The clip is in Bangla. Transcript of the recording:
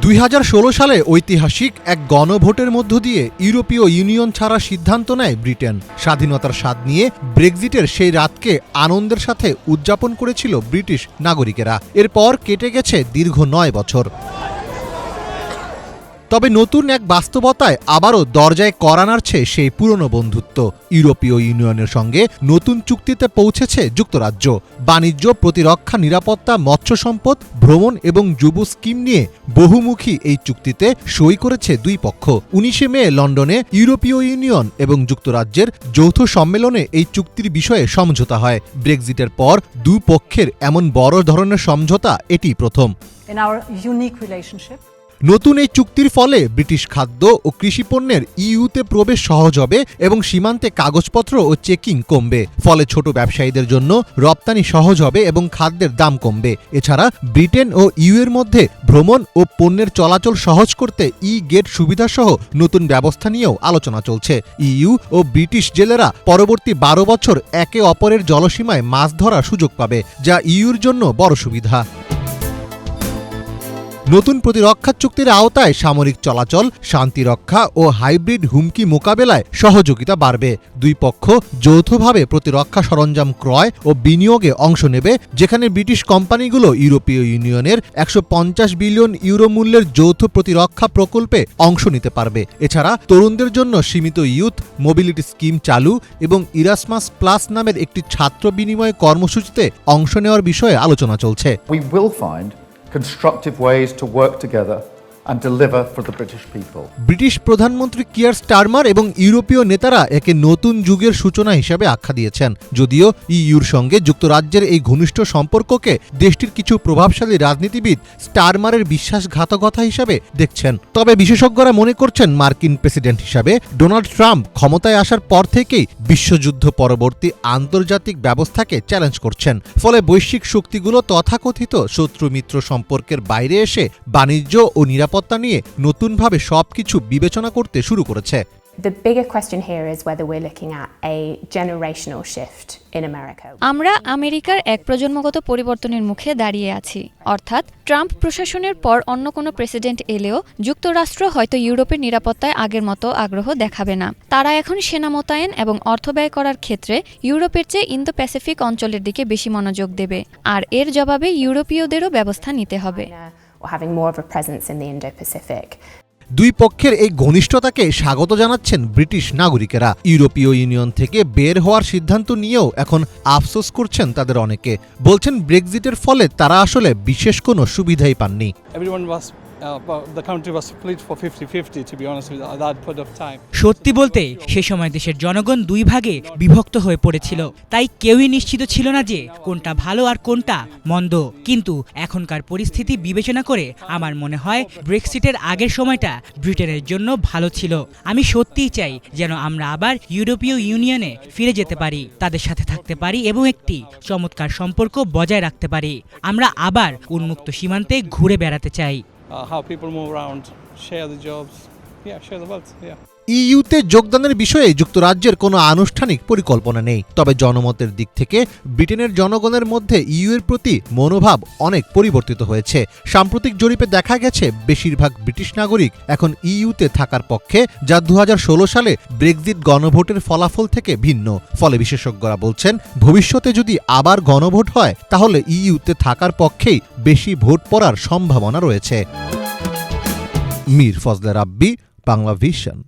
2016 সালে ঐতিহাসিক এক গণভোটের মধ্য দিয়ে ইউরোপীয় ইউনিয়ন ছাড়ার সিদ্ধান্ত নেয় ব্রিটেন। স্বাধীনতার স্বাদ নিয়ে ব্রেক্সিটের সেই রাতকে আনন্দের সাথে উদযাপন করেছিল ব্রিটিশ নাগরিকেরা। এরপর কেটে গেছে দীর্ঘ 9 বছর। তবে নতুন এক বাস্তবতায় আবারও দরজায় কড়া নাড়ছে সেই পুরনো বন্ধুত্ব। ইউরোপীয় ইউনিয়নের সঙ্গে নতুন চুক্তিতে পৌঁছেছে যুক্তরাজ্য। বাণিজ্য, প্রতিরক্ষা, নিরাপত্তা, মৎস্য সম্পদ, ভ্রমণ এবং যুব স্কিম নিয়ে বহুমুখী এই চুক্তিতে সই করেছে দুই পক্ষ। 19 মে লন্ডনে ইউরোপীয় ইউনিয়ন এবং যুক্তরাজ্যের যৌথ সম্মেলনে এই চুক্তির বিষয়ে সমঝোতা হয়। ব্রেক্সিটের পর দুই পক্ষের এমন বড় ধরনের সমঝোতা এটি প্রথম। নতুন এই চুক্তির ফলে ব্রিটিশ খাদ্য ও কৃষিপণ্যের ইইউতে প্রবেশ সহজ হবে এবং সীমান্তে কাগজপত্র ও চেকিং কমবে। ফলে ছোট ব্যবসায়ীদের জন্য রপ্তানি সহজ হবে এবং খাদ্যের দাম কমবে। এছাড়া ব্রিটেন ও ইইউ এর মধ্যে ভ্রমণ ও পণ্যের চলাচল সহজ করতে ই-গেট সুবিধাসহ নতুন ব্যবস্থা নিয়েও আলোচনা চলছে। ইইউ ও ব্রিটিশ জেলেরা পরবর্তী 12 বছর একে অপরের জলসীমায় মাছ ধরার সুযোগ পাবে, যা ইইউর জন্য বড় সুবিধা। নতুন প্রতিরক্ষা চুক্তির আওতায় সামরিক চলাচল, শান্তিরক্ষা ও হাইব্রিড হুমকি মোকাবেলায় সহযোগিতা বাড়বে। দুই পক্ষ যৌথভাবে প্রতিরক্ষা সরঞ্জাম ক্রয় ও বিনিয়োগে অংশ নেবে, যেখানে ব্রিটিশ কোম্পানিগুলো ইউরোপীয় ইউনিয়নের 150 বিলিয়ন ইউরো মূল্যের যৌথ প্রতিরক্ষা প্রকল্পে অংশ নিতে পারবে। এছাড়া তরুণদের জন্য সীমিত ইউথ মোবিলিটি স্কিম চালু এবং ইরাসমাস প্লাস নামের একটি ছাত্র বিনিময় কর্মসূচিতে অংশ নেওয়ার বিষয়ে আলোচনা চলছে। Constructive ways to work together and deliver for the British people. British প্রধানমন্ত্রী কিয়ার স্টারমার এবং ইউরোপীয় নেতারা একে নতুন যুগের সূচনা হিসেবে আখ্যা দিয়েছেন। যদিও ইইউর সঙ্গে যুক্তরাজ্যের এই ঘনিষ্ঠ সম্পর্ককে দেশটির কিছু প্রভাবশালী রাজনীতিবিদ স্টারমারের বিশ্বাসঘাতকতা হিসাবে দেখছেন। তবে বিশেষজ্ঞরা মনে করছেন মার্কিন প্রেসিডেন্ট হিসাবে ডোনাল্ড ট্রাম্প ক্ষমতায় আসার পর থেকেই বিশ্বযুদ্ধ পরবর্তী আন্তর্জাতিক ব্যবস্থাকে চ্যালেঞ্জ করছেন। ফলে বৈশ্বিক শক্তিগুলো তথাকথিত শত্রু মিত্র সম্পর্কের বাইরে এসে বাণিজ্য ও নিরাপত্তা নিয়ে নতুনভাবে সবকিছু বিবেচনা করতে শুরু করেছে। The bigger question here is whether we're looking at a generational shift in America. আমরা আমেরিকার এক প্রজন্মগত পরিবর্তনের মুখে দাঁড়িয়ে আছি। অর্থাৎ ট্রাম্প প্রশাসনের পর অন্য কোনো প্রেসিডেন্ট এলেও যুক্তরাষ্ট্র হয়তো ইউরোপের নিরাপত্তায় আগের মতো আগ্রহ দেখাবে না। তারা এখন সেনা মোতায়েন এবং অর্থ ব্যয় করার ক্ষেত্রে ইউরোপের চেয়ে ইন্দো প্যাসিফিক অঞ্চলের দিকে বেশি মনোযোগ দেবে, আর এর জবাবে ইউরোপীয়দেরও ব্যবস্থা নিতে হবে। দুই পক্ষের এই ঘনিষ্ঠতাকে স্বাগত জানাচ্ছেন ব্রিটিশ নাগরিকেরা। ইউরোপীয় ইউনিয়ন থেকে বের হওয়ার সিদ্ধান্ত নিয়েও এখন আফসোস করছেন তাদের অনেকে। বলছেন ব্রেক্সিটের ফলে তারা আসলে বিশেষ কোনো সুবিধাই পাননি। সত্যি বলতে সে সময় দেশের জনগণ দুই ভাগে বিভক্ত হয়ে পড়েছিল, তাই কেউই নিশ্চিত ছিল না যে কোনটা ভালো আর কোনটা মন্দ। কিন্তু এখনকার পরিস্থিতি বিবেচনা করে আমার মনে হয় ব্রেক্সিটের আগের সময়টা ব্রিটেনের জন্য ভালো ছিল। আমি সত্যিই চাই যেন আমরা আবার ইউরোপীয় ইউনিয়নে ফিরে যেতে পারি, তাদের সাথে থাকতে পারি এবং একটি চমৎকার সম্পর্ক বজায় রাখতে পারি। আমরা আবার উন্মুক্ত সীমান্তে ঘুরে বেড়াতে চাই। How people move around, share the jobs, share the wealth, ইইউতে যোগদানের বিষয়ে যুক্তরাজ্যের কোনো আনুষ্ঠানিক পরিকল্পনা নেই। তবে জনমতের দিক থেকে ব্রিটেনের জনগণের মধ্যে ইইউ এর প্রতি মনোভাব অনেক পরিবর্তিত হয়েছে। সাম্প্রতিক জরিপে দেখা গেছে বেশিরভাগ ব্রিটিশ নাগরিক এখন ইইউতে থাকার পক্ষে, যা 2016 সালে ব্রেক্সিট গণভোটের ফলাফল থেকে ভিন্ন। ফলে বিশেষজ্ঞরা বলছেন ভবিষ্যতে যদি আবার গণভোট হয় তাহলে ইইউতে থাকার পক্ষেই বেশি ভোট পড়ার সম্ভাবনা রয়েছে। মীর ফজলে রাব্বি, বাংলা ভিশন।